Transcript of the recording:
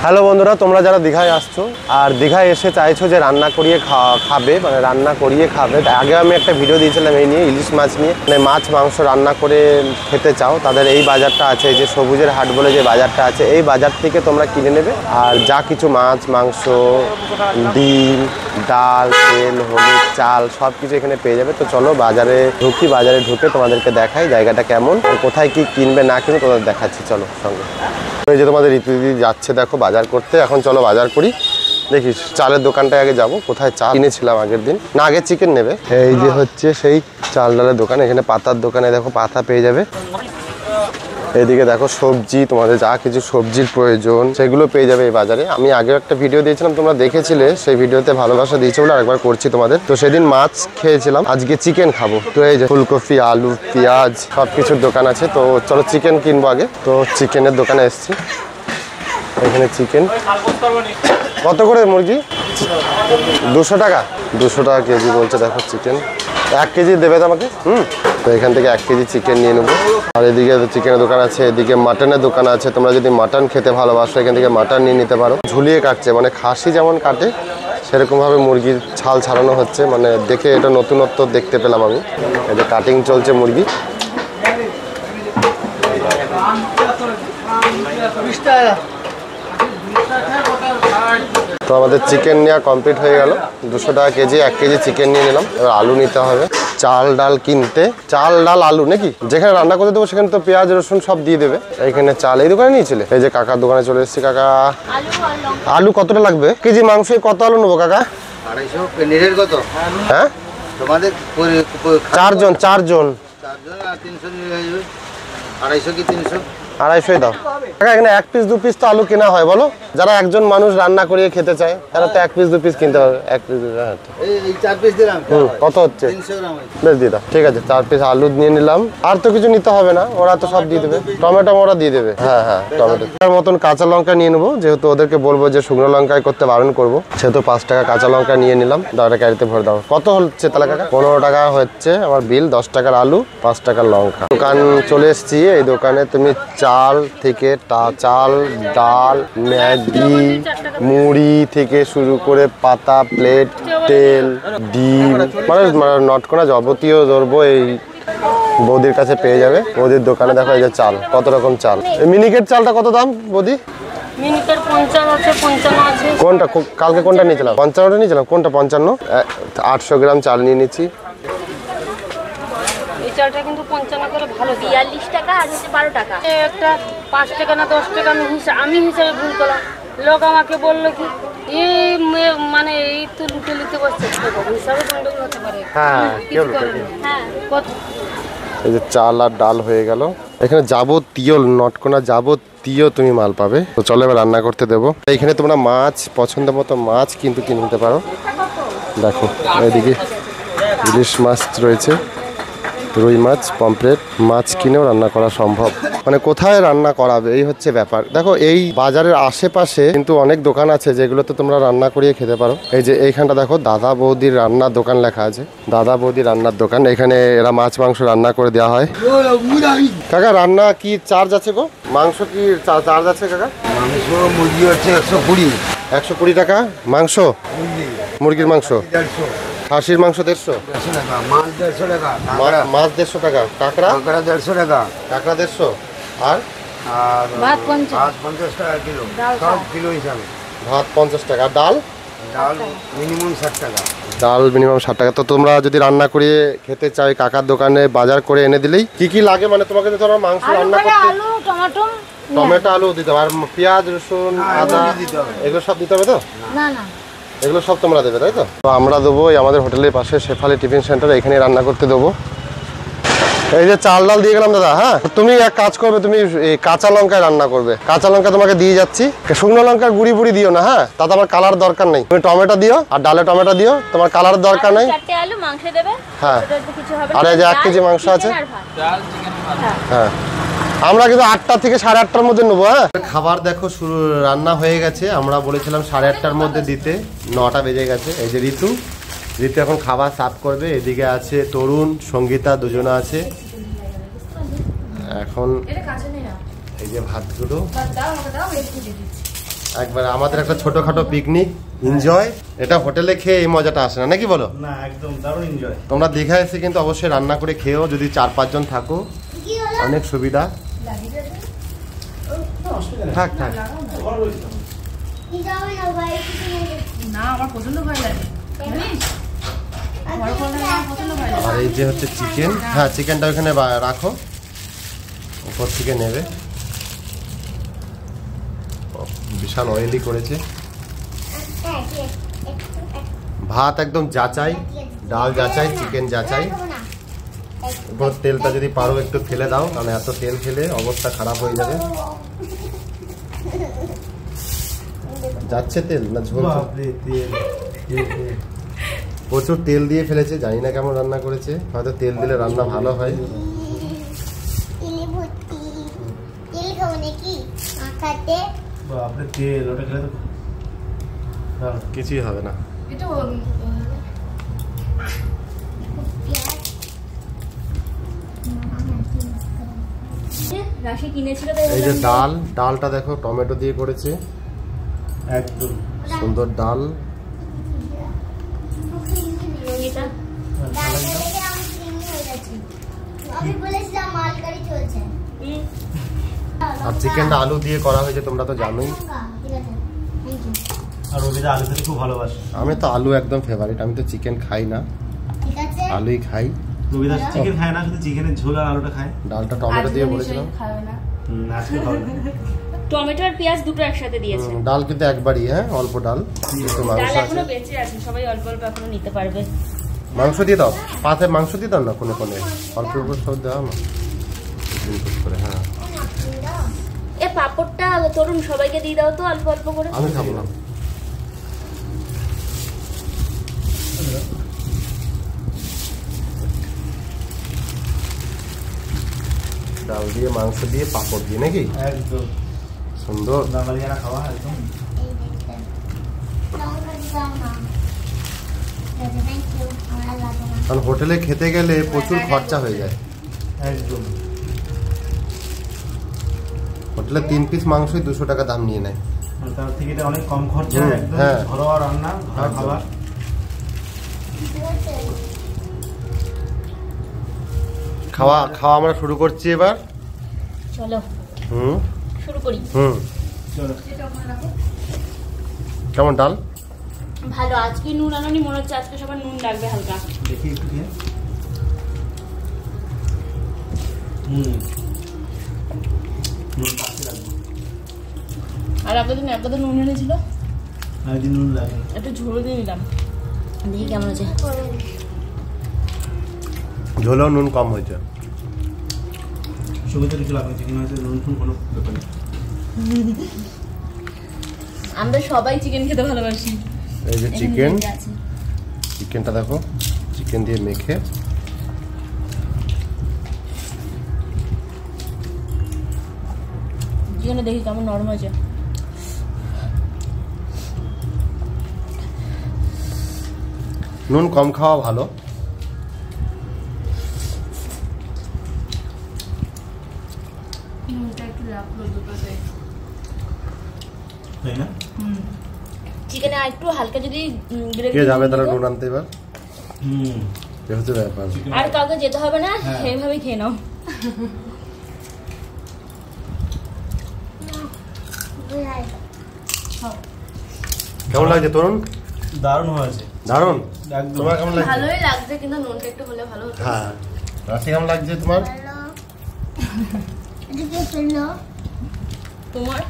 Hello বন্ধুরা, তোমরা যারা দীঘায় আসছো আর দীঘায় এসে চাইছো যে রান্না করিয়ে খাবে, মানে রান্না করিয়ে খাবে, আগে আমি একটা ভিডিও দিয়েছিলাম এই নিয়ে, ইলিশ মাছ নিয়ে, মানে মাছ মাংস রান্না করে খেতে চাও, তাদের এই বাজারটা আছে, এই যে সবুজের হাট বলে যে বাজারটা আছে, এই বাজার থেকে তোমরা কিনে নেবে। আর যা কিছু মাছ মাংস, ডিম, ডাল, তেল, হলুদ, চাল সব কিছু এখানে পেয়ে যাবে। তো চলো বাজারে ঢুকি, বাজারে ঢুকে তোমাদেরকে দেখাই জায়গাটা কেমন, আর কোথায় কি কিনবে না কিনবে তোমাদের দেখাচ্ছি। চলো সঙ্গে। এই যে তোমাদের ঋতু দিদি যাচ্ছে দেখো বাজার করতে। এখন চলো বাজার করি। দেখিস চালের দোকানটায় আগে যাব, কোথায় চাল কিনেছিলাম আগের দিন, না আগে চিকেন নেবে। এই যে হচ্ছে সেই চাল ডালের দোকান, এখানে পাতার দোকানে দেখো পাতা পেয়ে যাবে। এইদিকে দেখো সবজি, তোমাদের যা কিছু সবজির প্রয়োজন সেগুলো পেয়ে যাবে এই বাজারে। আমি আগেও একটা ভিডিও দিয়েছিলাম, তোমরা দেখেছিলে, সেই ভিডিওতে ভালোবাসা দিয়েছে বলে আরেকবার করছি তোমাদের। তো সেদিন মাছ খেয়েছিলাম, আজকে চিকেন খাবো। তো এই যে ফুলকপি, আলু, পেঁয়াজ সব কিছুর দোকান আছে। তো চলো চিকেন কিনবো আগে। তো চিকেনের দোকানে এসছি, এখানে চিকেন কত করে মুরগি? 200 টাকা, 200 টাকা কেজি বলছে। দেখো চিকেন 1 কেজি দেবে তো আমাকে। তো এখান থেকে 1 কেজি চিকেন নিয়ে নেবো। আর এদিকে চিকেনের দোকান আছে, এদিকে মাটনের দোকান আছে। তোমরা যদি মাটন খেতে ভালোবাসো এখান থেকে মাটন নিয়ে নিতে পারো। ঝুলিয়ে কাটছে, মানে খাসি যেমন কাটে সেরকমভাবে মুরগির ছাল ছাড়ানো হচ্ছে, মানে দেখে এটা নতুনত্ব দেখতে পেলাম আমি। এই যে কাটিং চলছে মুরগি। তো আমাদের চিকেন নেওয়া কমপ্লিট হয়ে গেল। 200 টাকা কেজি, 1 কেজি চিকেন নিয়ে নিলাম। এবার আলু নিতে হবে, চাল ডাল কিনতে, চাল ডাল আলু নাকি, যেখানে রান্না করতে দেবো সেখানে তো পেঁয়াজ রসুন সব দিয়ে দেবে। এইখানে চাল এই দোকানে নিয়েছিলে। এই যে কাকার দোকানে চলে এসেছি। কাকা আলু কতটা লাগবে? কেজি মাংস কত আলু নেবো কাকা? 250 কত? হ্যাঁ তোমাদের 4 জন 300 নিয়ে যাবে। 250 কি 300? 250 দাও কাকা। এখানে 1 পিস 2 পিস তো আলু কেনা হয় বলো? যারা একজন মানুষ রান্না করিয়ে খেতে চায় তারা তো 1 পিস 2 পিস কিনতে হবে। 1 পিস এই 4 পিস দিলাম। কত হচ্ছে? 300 গ্রাম। বেশ দিয়ে দাও। ঠিক আছে, 4 পিস আলু নিয়ে নিলাম। আর তো কিছু নিতে হবে না, ওরা তো সব দিয়ে দেবে। টমেটো ওরা দিয়ে দেবে। হ্যাঁ হ্যাঁ, টমেটো মতন কাঁচা লঙ্কা নিয়ে নেবো, যেহেতু ওদেরকে বলবো যে শুকনো লঙ্কায় করতে বারণ করবো, সেহেতু 5 টাকা কাঁচা লঙ্কা নিয়ে নিলাম। দাঁড়া ক্যারিতে ভরে দাও। কত হচ্ছে তাহলে কাকা? 15 টাকা হচ্ছে আমার বিল। 10 টাকার আলু, 5 টাকার লঙ্কা। দোকান চলে এসেছি। এই দোকানে তুমি চাল থেকে চাল, ডাল, ম্যাগি, মুড়ি থেকে শুরু করে পাতা, প্লেট, তেল, ডিম, মানে নটকোনা যাবতীয় দ্রব্য এই বৌদির কাছে পেয়ে যাবে। বৌদির দোকানে দেখো এই যে চাল, কত রকম চাল। এই মিনিকেট চালটা কত দাম বৌদি? মিনিকেট 50 আছে, 55 আছে। কোনটা? কালকে কোনটা নিয়েছিলাম? 55টা নিয়েছিলাম। কোনটা 55? 800 গ্রাম চাল নিয়ে নিচ্ছি। চালটা কিন্তু 55 করে ভালো। 42 টাকা আর হচ্ছে 12 টাকা। একটা 5 টাকা না 10 টাকা আমি হিসাবে ভুল করলাম। লোক আমাকে বললো কি এই মানে এই তো লুটে নিতে বসছে, হিসাবে গন্ডগোল হতে পারে। হ্যাঁ, হ্যাঁ কত? এই যে চাল আর ডাল হয়ে গেল। এখানে যাবতীয় নটকোনা যাবতীয় তুমি মাল পাবে। তো চলো এবার রান্না করতে দেবো। এখানে তোমরা মাছ পছন্দ মতো মাছ কিন্তু কিনে নিতে পারো। দেখো এদিকে ইলিশ মাছ রয়েছে, রুই মাছ, পমফ্রেট মাছ কিনেও রান্না করা সম্ভব। মানে কোথায় রান্না করাবে এই হচ্ছে ব্যাপার। দেখো এই বাজারের আশেপাশে কিন্তু অনেক দোকান আছে যেগুলোতে তোমরা রান্না করিয়ে খেতে পারো। এই যে এইখানটা দেখো দাদা বৌদির রান্নার দোকান লেখা আছে, দাদা বৌদির রান্নার দোকান। এখানে এরা মাছ মাংস রান্না করে দেওয়া হয়। কাকা রান্না কি চার্জ আছে গো? মাংস কি চার্জ আছে কাকা? মাংস মুরগি হচ্ছে 120। 120 টাকা মাংস, মুরগির মাংস। খাসির মাংস 150 টাকা। মাছ 150 টাকা। মাছ 150 টাকা। কাঁকড়া 150 টাকা। কাঁকড়া 150। আর ভাত 50 টাকা কিলো, সব কিলো হিসাবে। ভাত 50 টাকা। ডাল মিনিমাম 60 টাকা। ডাল মিনিমাম 60 টাকা। তো তোমরা যদি রান্না করে খেতে চাই কাকার দোকানে বাজার করে এনে দিলেই কি কি লাগে, মানে তোমাকে তো ধরো মাংস রান্না করতে আলু, টমেটো আলু দিতে হবে, আর পেঁয়াজ রসুন আদা এগুলো সব দিতে হবে তো? না না, এগুলো সব তোমরা দেবে তাই তো? তো আমরা দেবো আমাদের হোটেলের পাশে শেফালি টিফিন সেন্টার, এখানে রান্না করতে দেবো। এই যে চাল ডাল দিয়ে গেলাম দাদা। হ্যাঁ তুমি এক কাজ করবে, তুমি এই কাঁচা লঙ্কায় রান্না করবে। কাঁচা লঙ্কা তোমাকে দিয়ে যাচ্ছি, শুকনো লঙ্কার গুঁড়ি বুড়ি দিও না। হ্যাঁ তাতে আমার কালার দরকার নেই। তুমি টমেটো দিও আর ডালে টমেটো দিও, তোমার কালার দরকার নেই। 4টে আলু মাংস দেবে। হ্যাঁ কিছু হবে না। আর এই যে 1 কেজি মাংস আছে। হ্যাঁ আমরা কিন্তু 8টা থেকে 8:30টার মধ্যে নেবো। হ্যাঁ খাবার দেখো শুরু রান্না হয়ে গেছে। আমরা বলেছিলাম 8:30টার মধ্যে দিতে, 9টা বেজে গেছে। এই যে ঋতু এখন খাবার সার্ভ করবে। এদিকে আছে তরুণ, সঙ্গীতা, দুজনে আছে। এখন এই যে ভাতগুলো একবার আমাদের একটা ছোটখাটো পিকনিক এনজয়। এটা হোটেলে খেয়ে এই মজাটা আসে না, নাকি বলো? না একদম দারুণ এনজয়। তোমরা দীঘা এসে কিন্তু অবশ্যই রান্না করে খেও, যদি 4-5 জন থাকো অনেক সুবিধা। থাক থাক। না আমার পছন্দ হয় না আর এই যে হচ্ছে চিকেন, হ্যাঁ চিকেনটা ওখানে রাখো, উপর থেকে নেবে। বিশাল অয়েলি করেছে। ভাত একদম যাচাই, ডাল যাচাই, চিকেন যাচাই। উপর তেলটা যদি পারো একটু ফেলে দাও, কারণ এত তেল খেলে অবস্থা খারাপ হয়ে যাবে। যাচ্ছে তেল না ঝোল? প্রচুর তেল দিয়ে ফেলেছে, জানি না কেমন রান্না করেছে, হয়তো তেল দিলে রান্না ভালো হয়। কিছুই হবে না। এই যে ডালটা দেখো টমেটো দিয়ে করেছে, একদম সুন্দর ডাল। আর চিকেনটা আলু দিয়ে করা হয়েছে, তোমরা তো জানোই। আর রবিদা আলু খেতে খুব ভালোবাসে। আমি তো আলু একদম ফেভারিট, আমি তো চিকেন খাই না, আলুই খাই। রবিদা চিকেন খায় না, শুধু চিকেনের ঝোল আর আলুটা খায়। ডালটা টমেটো দিয়ে বলেছিলাম। আজকে খাবে না। টমেটো আর পেঁয়াজ দুটো একসাথে দিয়েছে। ডাল কিন্তু একবারই, হ্যাঁ অল্প ডাল, একটু মাংস ডাল আছে। এখনো বেঁচে আছে, সবাই অল্প অল্প এখনো নিতে পারবে। মাংস দিয়ে দাও, পাতে মাংস দিয়ে দাও না, কোনে কোনে অল্প অল্প সব দাও না করে। হ্যাঁ এ পাপড়টা তরুণ সবাইকে দিয়ে দাও তো অল্প অল্প করে। আমি খাবো না। ডাল দিয়ে, মাংস দিয়ে, পাপড় দিয়ে, নাকি? একদম সুন্দর। বাঙালিয়ানা খাওয়া একদম। কারণ হোটেলে খেতে গেলে প্রচুর খরচা হয়ে যায়। একদম হোটেলে 3 পিস মাংসই 200 টাকা দাম নিয়ে নেয়। তার থেকে এটা অনেক কম খরচা, একদম হ্যাঁ। ঘরোয়া রান্না, ঘরোয়া খাবার। খাওয়া খাওয়া আমরা শুরু করছি এবার। চলো শুরু করি। চলো। কেমন ডাল? ভালো। আজকে নুন আনানি মনে হচ্ছে, আজকে সবার নুন লাগবে হালকা। দেখি একটু দিয়ে। নুন কাছে লাগবে। আর আপনাদের নুন এনেছিল, একদিন নুন লাগে। একটু ঝোল দিয়ে নিলাম, দেখি কেমন আছে। ঝোলেও নুন কম হয়েছে। সুবিধা কিছু লাগবে, চিকেন হয়েছে, নুন ফুন কোনো ব্যাপার নেই। আমরা সবাই চিকেন খেতে ভালোবাসি। এই যে চিকেন, চিকেনটা দেখো, চিকেন দিয়ে মেখে চিকেনটা দেখি কেমন নরম হয়েছে। নুন কম খাওয়া ভালো। তাই না? চিকেনে আর একটু হালকা যদি কে যাবে তাহলে নুন আনতে এবার? এ হচ্ছে ব্যাপার। আর কাউকে যেতে হবে না, এইভাবেই খেয়ে নাও। কেমন লাগছে তরুণ? দারুণ হয়েছে। দারুণ। একদম। তোমার কেমন লাগছে? ভালোই লাগছে, কিন্তু নুনটা একটু হলে ভালো হতো। হ্যাঁ, রাশি কেমন লাগছে তোমার? তোমার